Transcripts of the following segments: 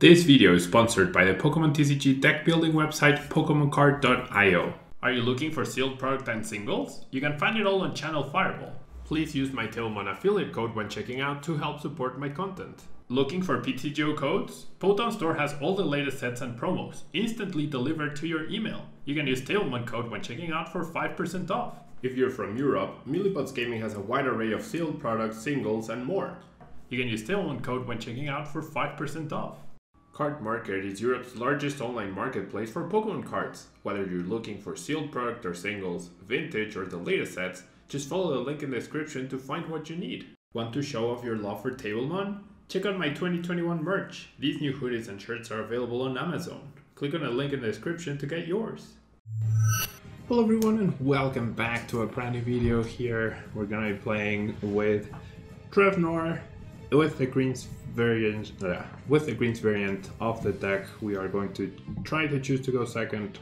This video is sponsored by the Pokemon TCG deck building website PokemonCard.io. Are you looking for sealed product and singles? You can find it all on Channel Fireball. Please use my Tailmon affiliate code when checking out to help support my content. Looking for PTGO codes? Potown Store has all the latest sets and promos, instantly delivered to your email. You can use Tailmon code when checking out for 5% off. If you're from Europe, Millipots Gaming has a wide array of sealed products, singles, and more. You can use Tailmon code when checking out for 5% off. Card Market is Europe's largest online marketplace for Pokemon cards. Whether you're looking for sealed product or singles, vintage or the latest sets, just follow the link in the description to find what you need. Want to show off your love for Tablemon? Check out my 2021 merch. These new hoodies and shirts are available on Amazon. Click on the link in the description to get yours. Hello everyone and welcome back to a brand new video here. We're gonna be playing with TREVNOIR with the greens variant of the deck. We are going to try to choose to go second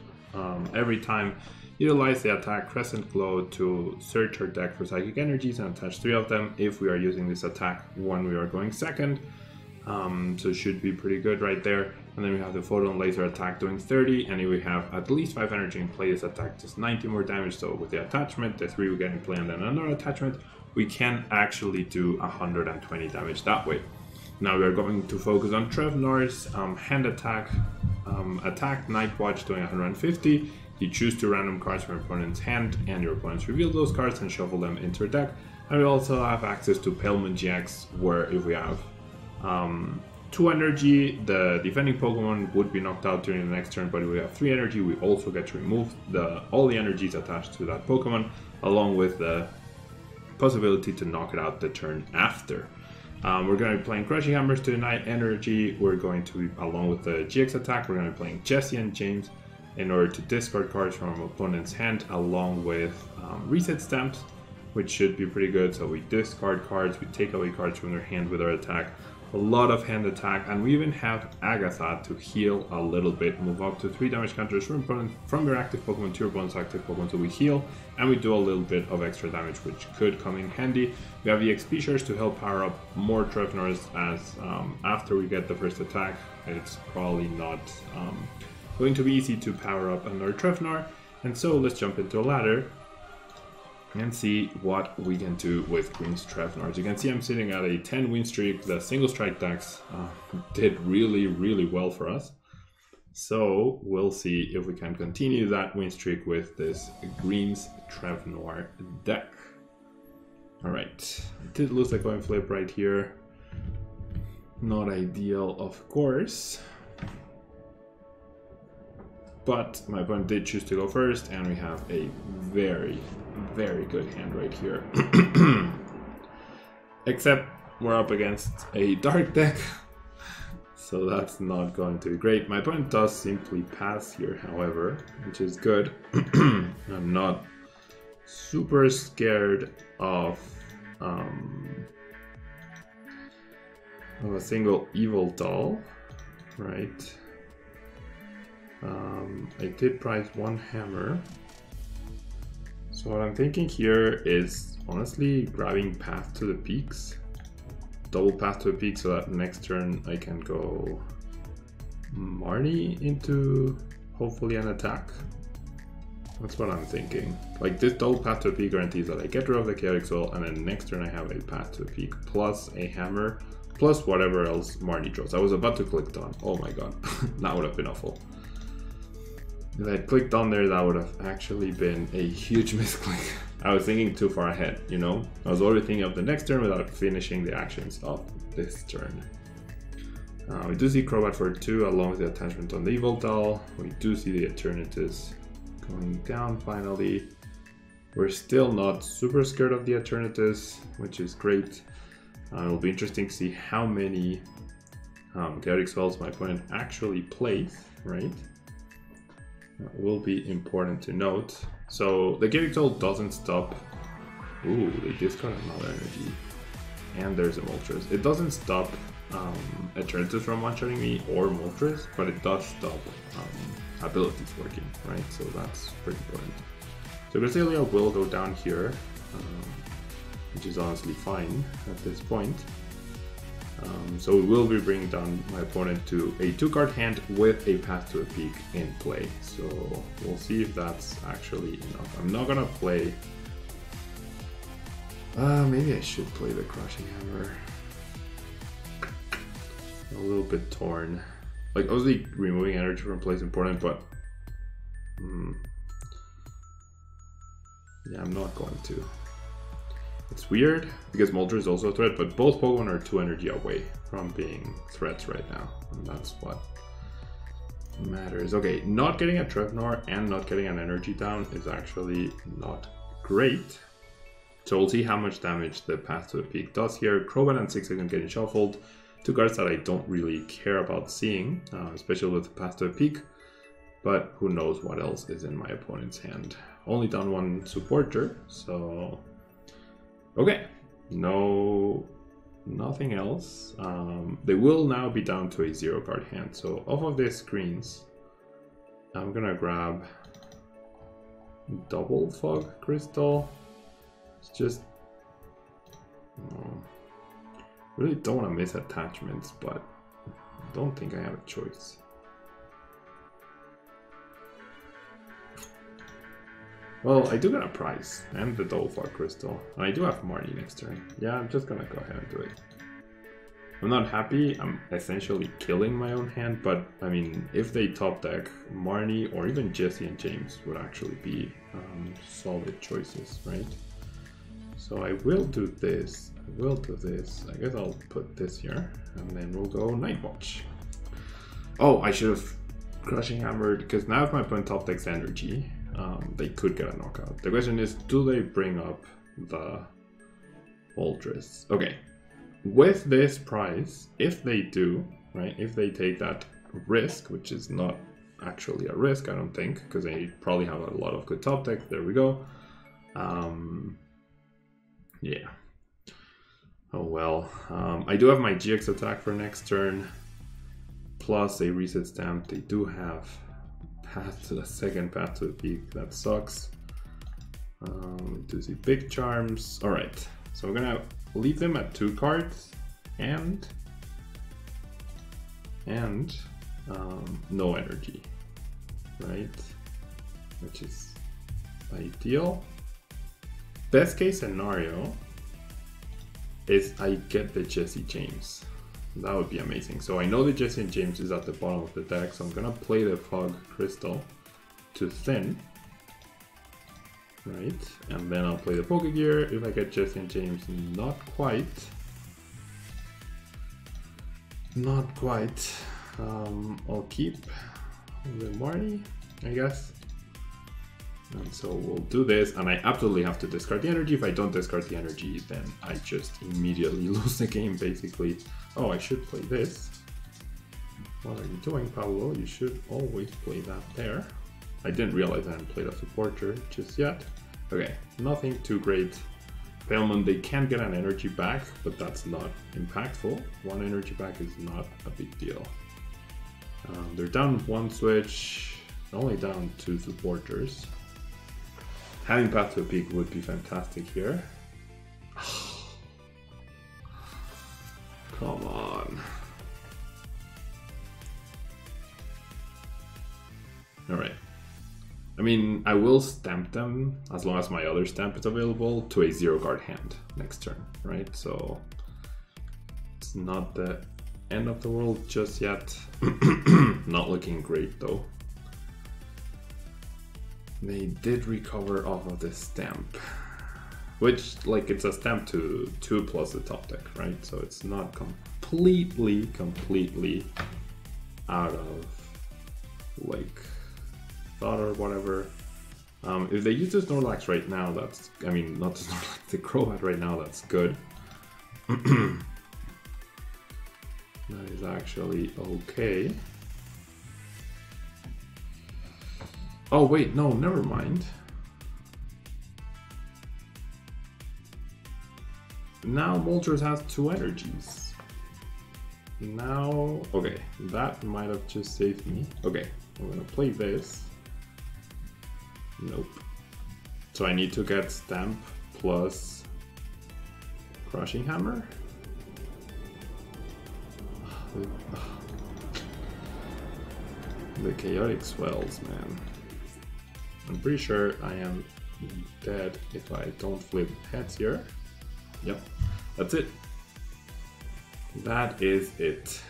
every time. Utilize the attack Crescent Glow to search our deck for psychic energies and attach 3 of them if we are using this attack when we are going second. So it should be pretty good right there. And then we have the Photon Laser attack doing 30, and if we have at least 5 energy in play, this attack does 90 more damage. So with the attachment, the 3 we get in play and then another attachment, we can actually do 120 damage that way. Now we are going to focus on TREVNOIR's hand attack. Attack Night Watch doing 150. You choose 2 random cards from your opponent's hand, and your opponents reveal those cards and shuffle them into your deck. And we also have access to Palemon GX, where if we have 2 energy, the defending Pokemon would be knocked out during the next turn, but if we have 3 energy, we also get to remove all the energies attached to that Pokemon, along with the possibility to knock it out the turn after. We're going to be playing Crushing Hammers to deny energy. We're going to be, along with the GX attack, we're going to be playing Jesse and James in order to discard cards from our opponent's hand, along with reset stamps, which should be pretty good. So we discard cards, we take away cards from their hand with our attack. A lot of hand attack, and we even have Agatha to heal a little bit. Move up to 3 damage counters from your active Pokemon to your opponent's active Pokemon, so we heal, and we do a little bit of extra damage, which could come in handy. We have the XP shares to help power up more TREVNOIRs, as after we get the first attack, it's probably not going to be easy to power up another TREVNOIR. And so let's jump into a ladder and see what we can do with Green's TREVNOIR. As you can see, I'm sitting at a 10 win streak. The single strike decks did really well for us. So we'll see if we can continue that win streak with this Green's TREVNOIR deck. Alright, I did lose a coin flip right here. Not ideal, of course. But my opponent did choose to go first, and we have a very good hand right here. Except we're up against a dark deck, so that's not going to be great. My opponent does simply pass here, however, which is good. I'm not super scared of a single evil doll, right? I did prize 1 hammer. So what I'm thinking here is honestly grabbing Path to the Peaks. Double Path to the Peaks so that next turn I can go Marnie into hopefully an attack. That's what I'm thinking. Like, this double Path to the Peak guarantees that I get rid of the Chaotic Soul, and then next turn I have a Path to the Peak plus a hammer plus whatever else Marnie draws. I was about to click on. Oh my god, that would have been awful. If I clicked on there, that would have actually been a huge misclick. I was thinking too far ahead, you know? I was already thinking of the next turn without finishing the actions of this turn. We do see Crobat for 2 along with the attachment on the Evil Doll. We do see the Eternatus going down finally. We're still not super scared of the Eternatus, which is great. It'll be interesting to see how many Chaotic Spells my opponent actually plays, right? That will be important to note. So the Chaotic Soul doesn't stop. Ooh, they discard another energy. And there's a Moltres. It doesn't stop Eternatus from one-shotting me or Moltres, but it does stop abilities working, right? So that's pretty important. So Cresselia will go down here, which is honestly fine at this point. So we will be bringing down my opponent to a 2-card hand with a Path to a Peak in play. So we'll see if that's actually enough. I'm not gonna play... maybe I should play the Crushing Hammer. A little bit torn. Like, obviously removing energy from play is important, but... yeah, I'm not going to. It's weird, because Moltres is also a threat, but both Pokemon are 2 energy away from being threats right now. And that's what matters. Okay, not getting a TREVNOIR and not getting an energy down is actually not great. So we'll see how much damage the Path to the Peak does here. Crobat and 6-Second getting shuffled. 2 cards that I don't really care about seeing, especially with the Path to the Peak. But who knows what else is in my opponent's hand. Only down 1 supporter, so... okay, nothing else. They will now be down to a 0-card hand. So off of these screens, I'm gonna grab double Fog Crystal. It's just really don't want to miss attachments, but I don't think I have a choice. Well, I do get a prize and the double Fog Crystal. And I do have Marnie next turn. Yeah, I'm just gonna go ahead and do it. I'm not happy. I'm essentially killing my own hand, but I mean, if they top deck, Marnie or even Jesse and James would actually be solid choices, right? So I will do this. I will do this. I guess I'll put this here, and then we'll go Night Watch. Oh, I should have Crushing Hammered, because now if my opponent top decks energy, they could get a knockout. The question is, do they bring up the Moltres? Okay, with this prize, if they do, right, if they take that risk, which is not actually a risk, I don't think, because they probably have a lot of good top decks. There we go. Yeah. Oh well. I do have my GX attack for next turn, plus a reset stamp. They do have Path to the second Path to the Peak. That sucks. Do the big charms. All right. So we're gonna leave them at 2 cards and no energy, right? Which is ideal. Best case scenario is I get the Jesse James. That would be amazing. So I know the Jesse and James is at the bottom of the deck, so I'm gonna play the Fog Crystal to thin, right? And then I'll play the Pokegear. If I get Jesse and James, not quite. Not quite. I'll keep the Marnie, I guess. And so we'll do this, and I absolutely have to discard the energy. If I don't discard the energy, then I just immediately lose the game, basically. Oh, I should play this. What are you doing, Pablo? You should always play that there. I didn't realize I hadn't played a supporter just yet. Okay, nothing too great. Palemon, they can get an energy back, but that's not impactful. 1 energy back is not a big deal. They're down 1 switch, only down 2 supporters. Having Path to a Peak would be fantastic here. Come on. Alright. I mean, I will stamp them as long as my other stamp is available to a 0-card hand next turn, right? So it's not the end of the world just yet. Not looking great though. They did recover off of this stamp, which, like, it's a stamp to 2 plus the top deck, right? So it's not completely out of, like, thought or whatever. If they use the Snorlax right now, that's, I mean, not the Snorlax, the Crobat right now, that's good. That is actually okay. Oh wait, no, never mind. Now Moltres has 2 energies. Now, okay, that might have just saved me. Okay, I'm gonna play this. Nope. So I need to get Stamp plus Crushing Hammer. The chaotic swells, man. I'm pretty sure I am dead if I don't flip heads here. Yep, that's it. That is it.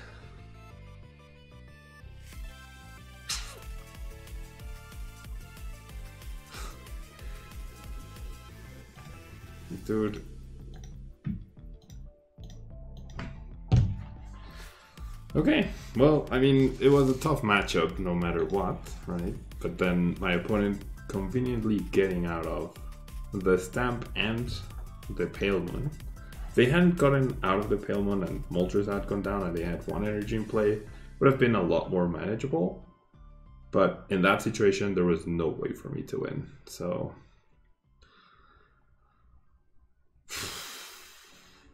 Dude. Okay, well, I mean, it was a tough matchup no matter what, right? But then my opponent conveniently getting out of the Stamp and the Pale Moon. If they hadn't gotten out of the Pale Moon and Moltres had gone down and they had one energy in play, it would have been a lot more manageable. But in that situation, there was no way for me to win, so...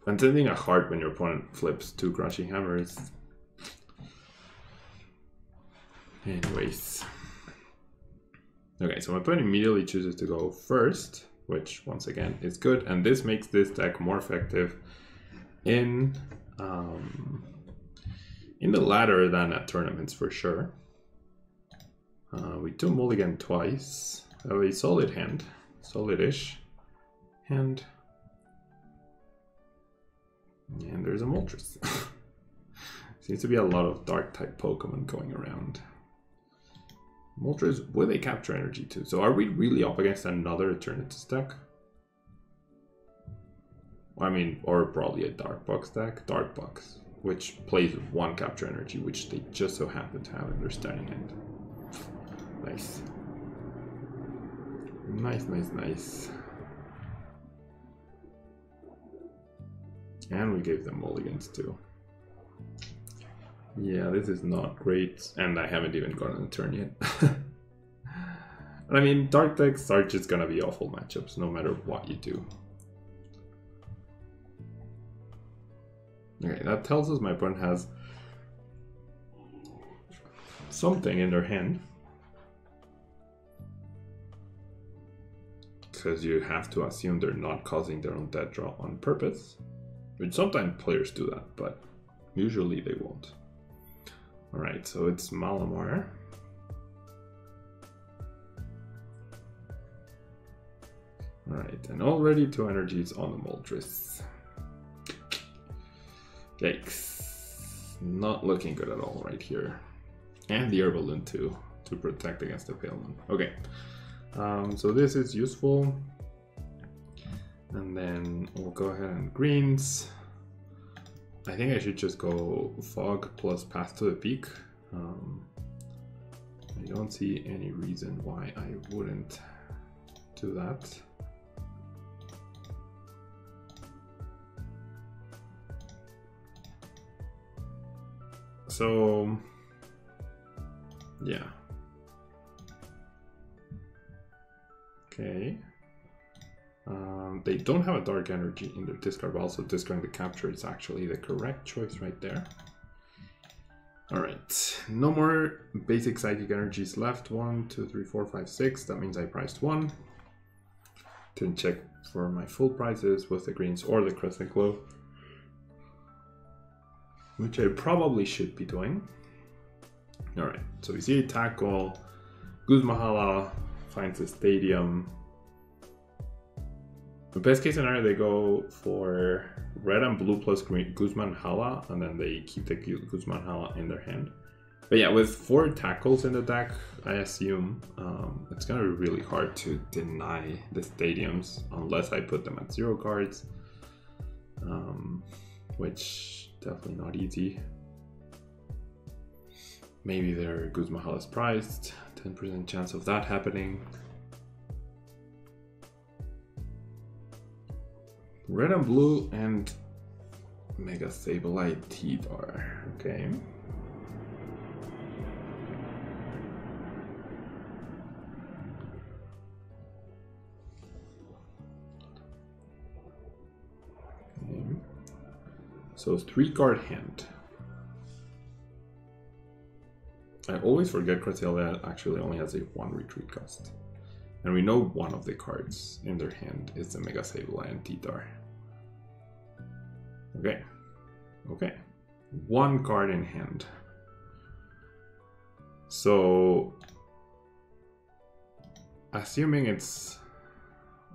And sending a heart when your opponent flips 2 Crushing Hammers. Anyways. Okay, so my opponent immediately chooses to go first, which once again is good, and this makes this deck more effective in the ladder than at tournaments for sure. We do mulligan twice. I have a solid hand, solid-ish hand. And there's a Moltres. Seems to be a lot of dark type Pokemon going around. Moltres with a capture energy too. So are we really up against another Eternatus deck? I mean, or probably a Dark Box deck. Dark Box, which plays with 1 capture energy, which they just so happen to have in their starting hand. Nice. Nice, nice, nice. And we gave them mulligans too. Yeah, this is not great, and I haven't even gotten a turn yet. I mean, dark decks are just gonna be awful matchups, no matter what you do. Okay, that tells us my opponent has something in their hand. Because you have to assume they're not causing their own dead draw on purpose. Which sometimes players do that, but usually they won't. Alright, so it's Malamar. Alright, and already 2 energies on the Moltres. Yikes. Not looking good at all right here. And the Herballoon too, to protect against the Pale Moon. Okay, so this is useful. And then we'll go ahead and greens. I think I should just go Fog plus Path to the Peak. I don't see any reason why I wouldn't do that. So, yeah. Okay. They don't have a dark energy in their discard, but also discarding the capture is actually the correct choice right there. Alright, no more basic psychic energies left. 1, 2, 3, 4, 5, 6. That means I priced 1. Didn't check for my full prices with the greens or the Crescent Glow, which I probably should be doing. Alright, so we see a tackle. Guzmahala finds a stadium. The best case scenario, they go for red and blue plus green Guzman-Hala, and then they keep the Guzman-Hala in their hand. But yeah, with 4 tackles in the deck, I assume it's gonna be really hard to deny the stadiums unless I put them at 0 cards, which definitely not easy. Maybe their Guzman-Hala is priced, 10% chance of that happening. Red and blue and Mega Sableye T-Dar. Okay. So 3-card hand. I always forget Cresselia actually only has a 1 retreat cost. And we know one of the cards in their hand is the Mega Sableye and T-Dar. Okay. Okay. one card in hand. So, assuming it's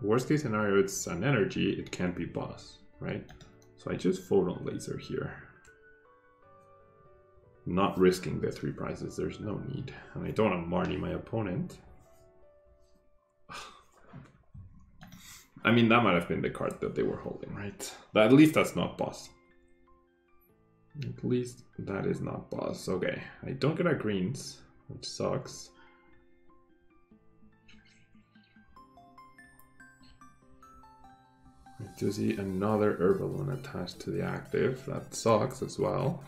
worst case scenario, it's an energy, it can't be boss, right? So I just photon laser here. Not risking the 3 prizes, there's no need. And I don't want to Marnie my opponent. I mean, that might have been the card that they were holding, right? But at least that's not boss. At least that is not boss. Okay, I don't get a greens, which sucks. I do see another herbal one attached to the active. That sucks as well.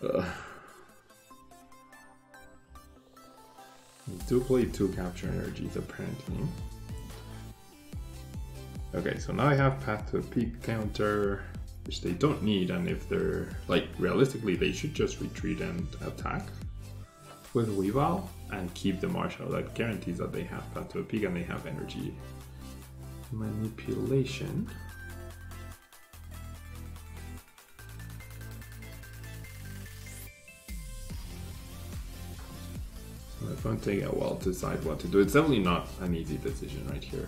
I do play 2 capture energies apparently. Okay, so now I have path to a peak counter, which they don't need, and if they're, like, realistically, they should just retreat and attack with Weavile and keep the Marshall. That guarantees that they have path to a peak and they have energy manipulation. So if I'm taking a while to decide what to do, it's definitely not an easy decision right here.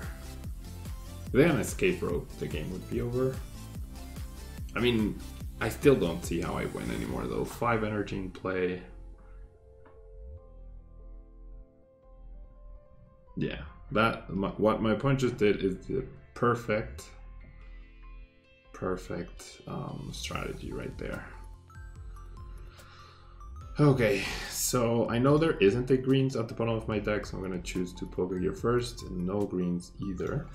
If they had an escape rope, the game would be over. I mean, I still don't see how I win anymore though. 5 energy in play. Yeah, what my opponent just did is the perfect strategy right there. Okay, so I know there isn't a greens at the bottom of my deck, so I'm gonna choose to poke here first, and no greens either.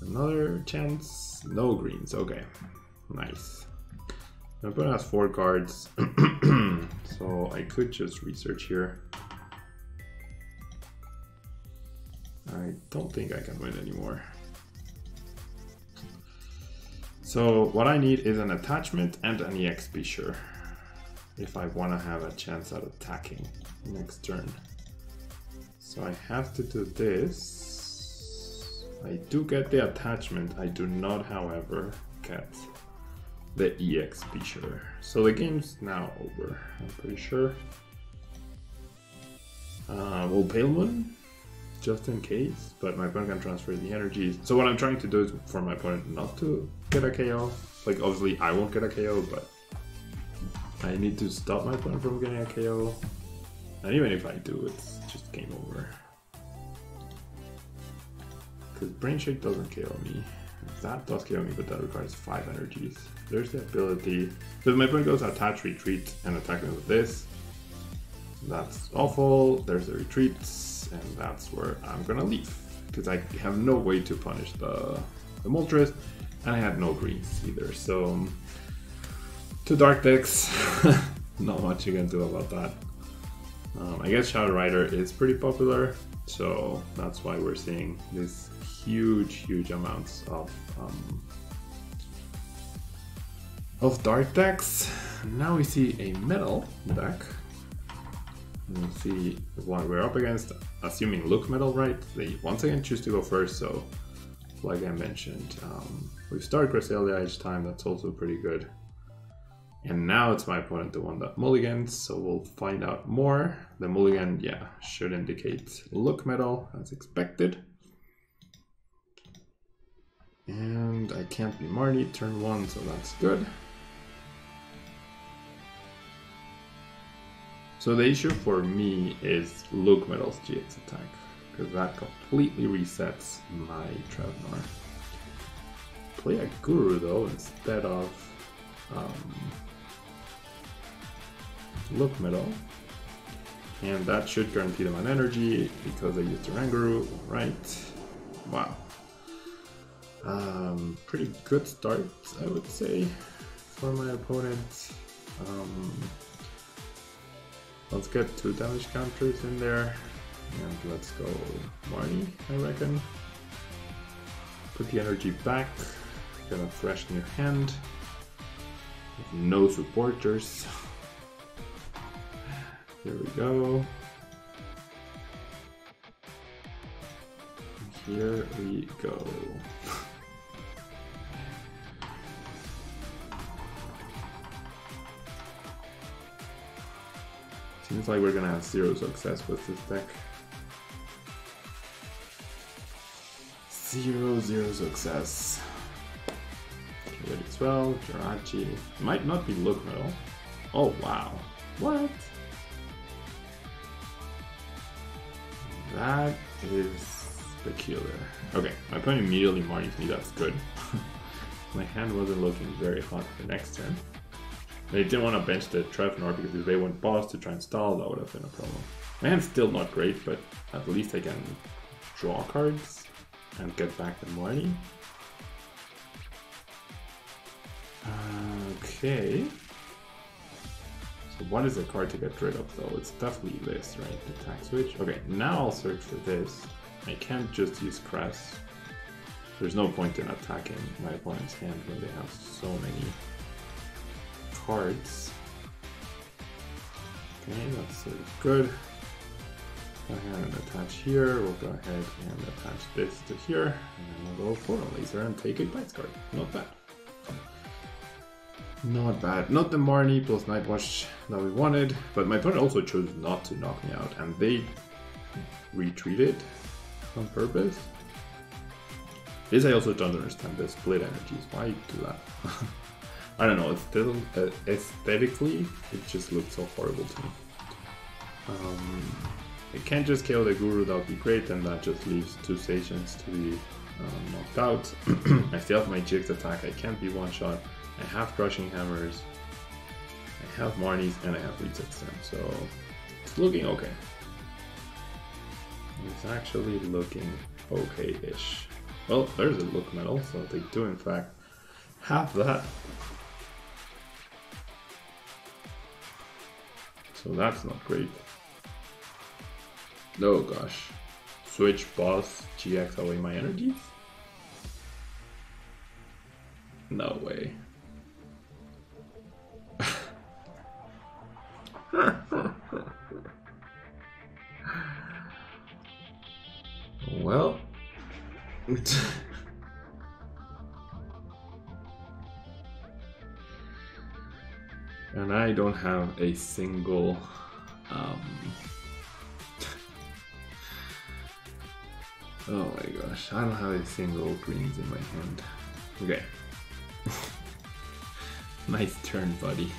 Another chance, no greens. Okay, nice. My opponent has 4 cards, so I could just research here. I don't think I can win anymore. So what I need is an attachment and an EXP sure, if I want to have a chance at attacking next turn. So I have to do this. I do get the attachment, I do not, however, get the EXP sure. So the game's now over, I'm pretty sure. We'll Pale Moon, just in case, but my opponent can transfer the energies. So what I'm trying to do is for my opponent not to get a KO. Like, obviously I won't get a KO, but I need to stop my opponent from getting a KO. And even if I do, it's just game over. Because Brain Shake doesn't KO me. That does KO me, but that requires 5 energies. There's the ability. So if my opponent goes attach, retreat, and attack me with this, that's awful. There's the retreats, and that's where I'm gonna leave. Because I have no way to punish the Moltres, and I had no greens either. So, 2 dark decks, not much you can do about that. I guess Shadow Rider is pretty popular, so that's why we're seeing this huge amounts of dark decks. Now we see a metal deck. We'll see what we're up against, assuming Look Metal, right? They once again choose to go first, so like I mentioned, we start Cresselia each time, that's also pretty good. And now it's my opponent, the one that mulligans, so we'll find out more. The mulligan, yeah, should indicate Look Metal, as expected. And I can't be Marnie turn 1, so that's good. So the issue for me is Look Metal's GX attack, because that completely resets my TREVNOIR. Play a Guru though instead of Look Metal, and that should guarantee them an energy because they used Oranguru, right? Wow. Pretty good start, I would say, for my opponent. Let's get 2 damage counters in there, and let's go Marnie, I reckon. Put the energy back, get a fresh new hand, with no supporters. Here we go. Here we go. Seems like we're gonna have zero success with this deck. Zero success. Ready 12, Jirachi. Might not be look metal. Oh wow. What? That is peculiar. Okay, my opponent immediately marries me, that's good. My hand wasn't looking very hot for next turn. They didn't want to bench the TREVNOIR because if they went boss to try and stall, that would have been a problem. My hand's still not great, but at least I can draw cards and get back the money. Okay. So what is a card to get rid of though? It's definitely this, right? Attack switch. Okay, now I'll search for this. I can't just use Crest. There's no point in attacking my opponent's hand when they have so many cards. Okay, that's good. Go ahead and attach here. We'll go ahead and attach this to here. And then we'll go for a laser and take a Bites card. Not bad. Not bad. Not the Marnie plus Nightwatch that we wanted, but my opponent also chose not to knock me out, and they retreated on purpose. This I also don't understand, the split energies. Why do that? I don't know, it's still aesthetically, it just looks so horrible to me. I can't just kill the Guru, that would be great, and that just leaves 2 stations to be knocked out. I still have my GX attack, I can't be one shot. I have Crushing Hammers, I have Marnies, and I have Reset Stem, so it's looking okay. It's actually looking okay-ish. Well, there's a look metal, so they do in fact have that. So that's not great. Oh gosh. Switch boss, GX away my energies? No way. Well. And I don't have a single oh my gosh, I don't have a single greens in my hand. Okay. Nice turn, buddy.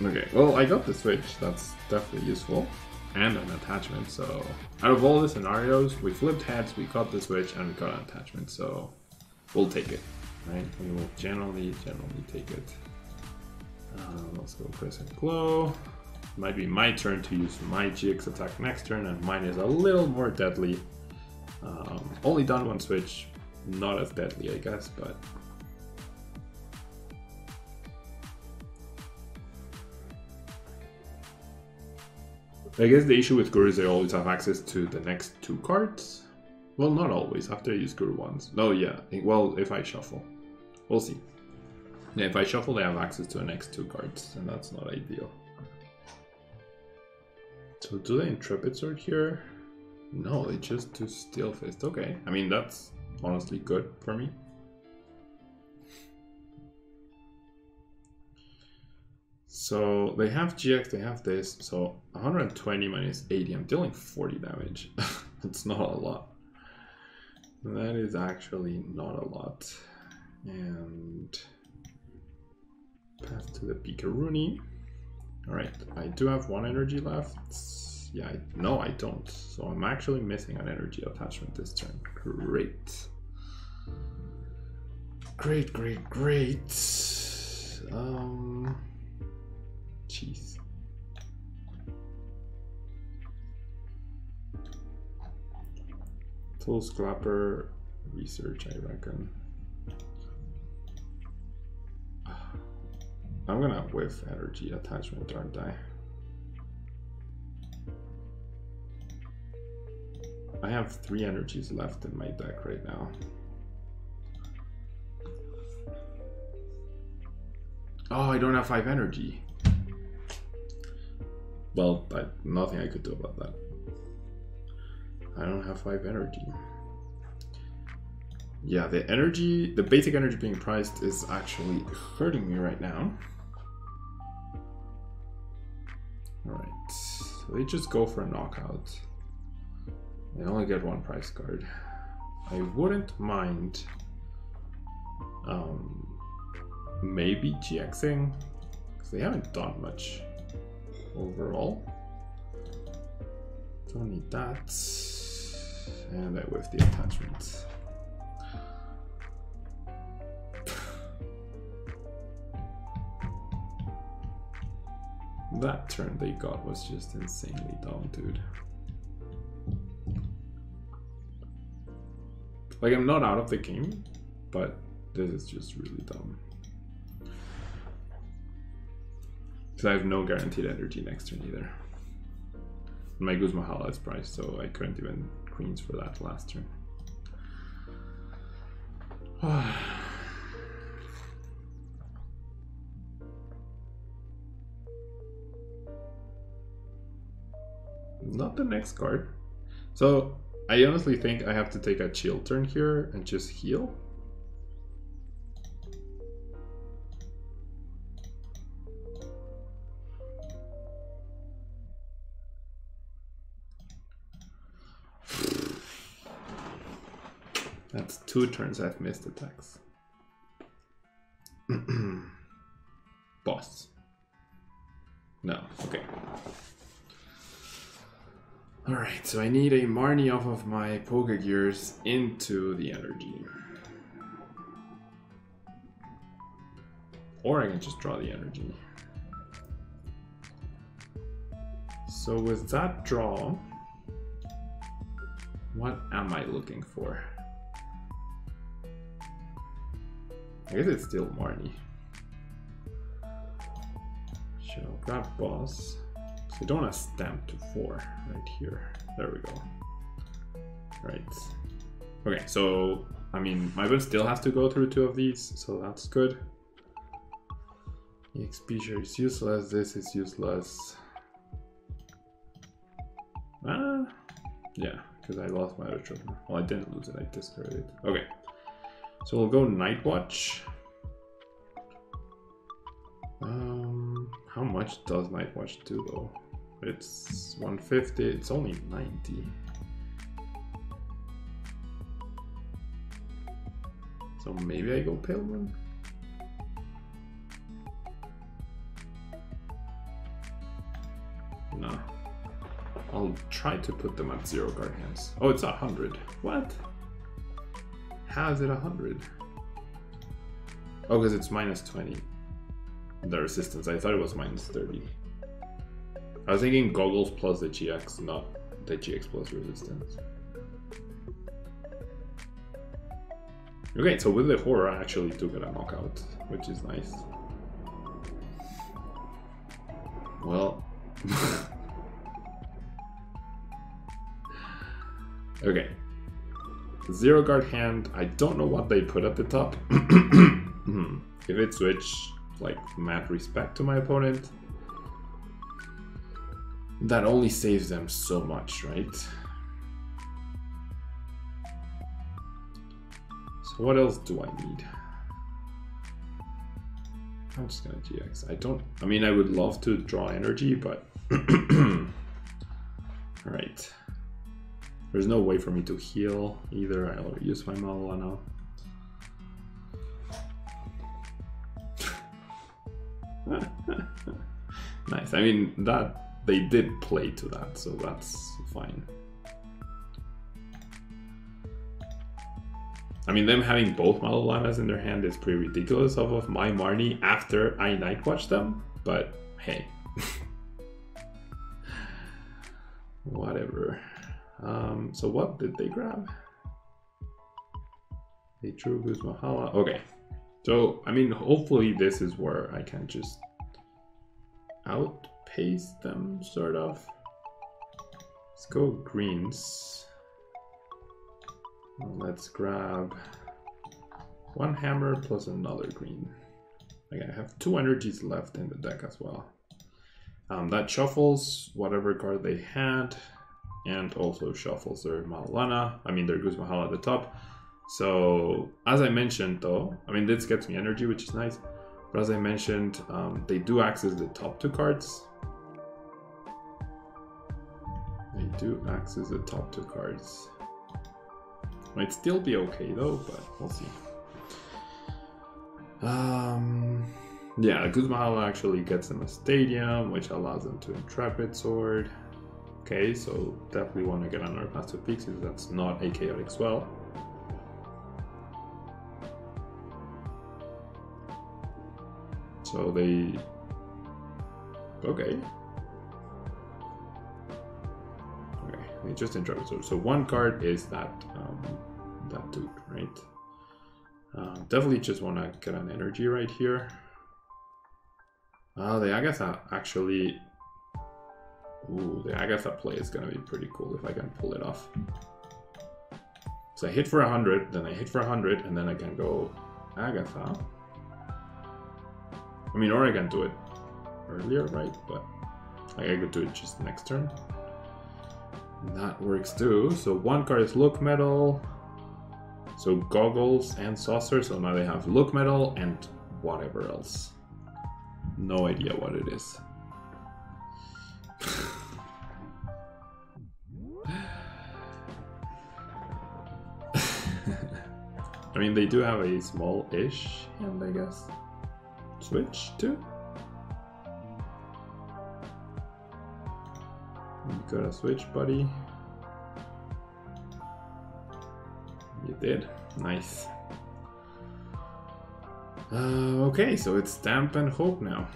Okay, well I got the switch, that's definitely useful. And an attachment, so out of all the scenarios, we flipped heads, we got the switch, and we got an attachment, so we'll take it, right? We will generally take it. Let's go Crescent Glow. Might be my turn to use my GX attack next turn, and mine is a little more deadly. Only done one switch, not as deadly I guess, but I guess the issue with Guru is they always have access to the next 2 cards. Well, not always, after I use Guru once. No, yeah, well, if I shuffle. We'll see. Yeah, if I shuffle, they have access to the next 2 cards, and that's not ideal. So do they Intrepid Sword here? No, they just do Steel Fist. Okay, I mean, that's honestly good for me. So they have GX, they have this, so 120 minus 80, I'm dealing 40 damage. It's not a lot. That is actually not a lot. And path to the Pikaruni. Alright, I do have 1 energy left. Yeah, no I don't. So I'm actually missing an energy attachment this turn. Great. Great. Jeez. Tool Scrapper Research, I reckon. I'm gonna whiff energy attachment, aren't I? I have 3 energies left in my deck right now. Oh, I don't have 5 energy. Well, nothing I could do about that. I don't have 5 energy. Yeah, the basic energy being priced is actually hurting me right now. Alright, so they just go for a knockout. They only get 1 prize card. I wouldn't mind maybe GXing, because they haven't done much overall. Don't need that. And I whiff the attachment. That turn they got was just insanely dumb, dude. Like, I'm not out of the game, but this is just really dumb. Because I have no guaranteed energy next turn either. My Guzmahala is priced, so I couldn't even queens for that last turn. Not the next card. So I honestly think I have to take a chill turn here and just heal. That's 2 turns I've missed attacks. Boss. No, okay. Alright, so I need a Marnie off of my Pokegears into the energy. Or I can just draw the energy. So with that draw, what am I looking for? I guess it's still Marnie. So I'll grab boss. So I don't want to stamp to 4 right here. There we go. Right. Okay, so I mean my opponent still has to go through 2 of these, so that's good. EXP share is useless, this is useless. Yeah, because I lost my other trophy. Well, I didn't lose it, I discarded it. Okay. So we'll go Night Watch. How much does Night Watch do though? It's 150, it's only 90. So maybe I go Pale Moon? No. I'll try to put them at 0 guard hands. Oh, it's 100. What? How is it 100? Oh, because it's minus 20. The resistance. I thought it was minus 30. I was thinking goggles plus the GX, not the GX plus resistance. Okay, so with the horror, I actually do get a knockout, which is nice. Well. Okay. 0 guard hand. I don't know what they put at the top. If it switch like mad respect to my opponent, that only saves them so much, right? So what else do I need? I'm just gonna GX. I mean, I would love to draw energy, but alright. There's no way for me to heal either. I already used my Malala now. Nice. I mean, that they did play to that, so that's fine. I mean, them having both Malalanas in their hand is pretty ridiculous off of my Marnie after I Night Watch them, but hey. Whatever. So what did they grab? They drew Guzmahala. Okay. So, I mean, hopefully this is where I can just outpace them, sort of. Let's go greens. Let's grab 1 hammer plus another green. Okay, I have 2 energies left in the deck as well. That shuffles whatever card they had. and also shuffles their Mahalana. I mean, their Goose Mahal at the top. So, as I mentioned though, I mean, this gets me energy, which is nice. But as I mentioned, they do access the top 2 cards. They do access the top 2 cards. Might still be okay though, but we'll see. Yeah, Goose Mahal actually gets them a stadium, which allows them to Intrepid Sword. Okay, so definitely want to get another Master of Pixies. That's not a chaotic swell. So they... Okay. Okay, they just Intrepid Sword. So one card is that that dude, right? Definitely just want to get an energy right here. The Agatha actually... Ooh, the Agatha play is going to be pretty cool if I can pull it off. So I hit for 100, then I hit for 100, and then I can go Agatha. I mean, or I can do it earlier, right? But I could do it just next turn. That works too. So one card is Look Metal. So Goggles and Saucer. So now they have Look Metal and whatever else. No idea what it is. I mean, they do have a small-ish hand, I guess. Switch too? You got a switch, buddy. You did. Nice. Okay, so it's Stamp and Hope now.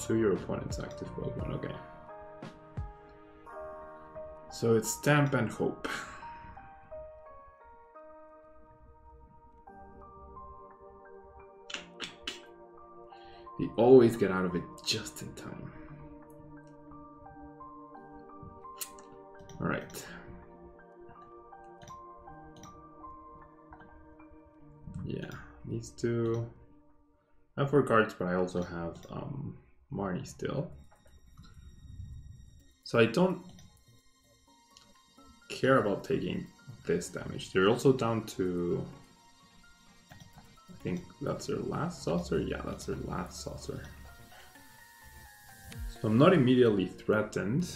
To your opponent's active Pokemon, okay. So it's Stamp and Hope. We always get out of it just in time. All right. Yeah, needs to... I have 4 cards, but I also have Marnie still. So I don't care about taking this damage. They're also down to... I think that's their last saucer. Yeah, that's their last saucer. So I'm not immediately threatened.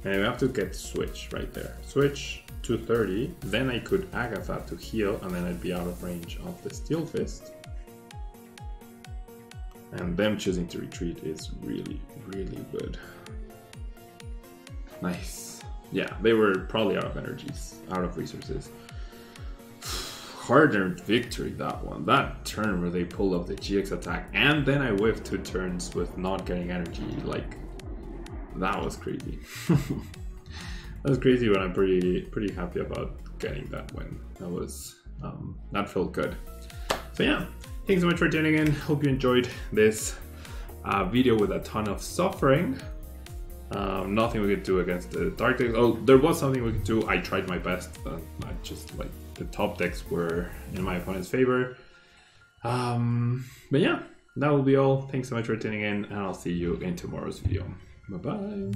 And we have to get switch right there. Switch to 30, then I could Agatha to heal, and then I'd be out of range of the Steel Fist. And them choosing to retreat is really, really good. Nice. Yeah, they were probably out of energies, out of resources. Hard-earned victory, that one. That turn where they pulled off the GX attack, and then I whiffed 2 turns with not getting energy, like, that was crazy. That was crazy, but I'm pretty happy about getting that win. That was, that felt good. So yeah, thanks so much for tuning in. Hope you enjoyed this video with a ton of suffering. Nothing we could do against the dark decks. Oh, there was something we could do. I tried my best. I just, like, the top decks were in my opponent's favor. But yeah, that will be all. Thanks so much for tuning in, and I'll see you in tomorrow's video. Bye-bye.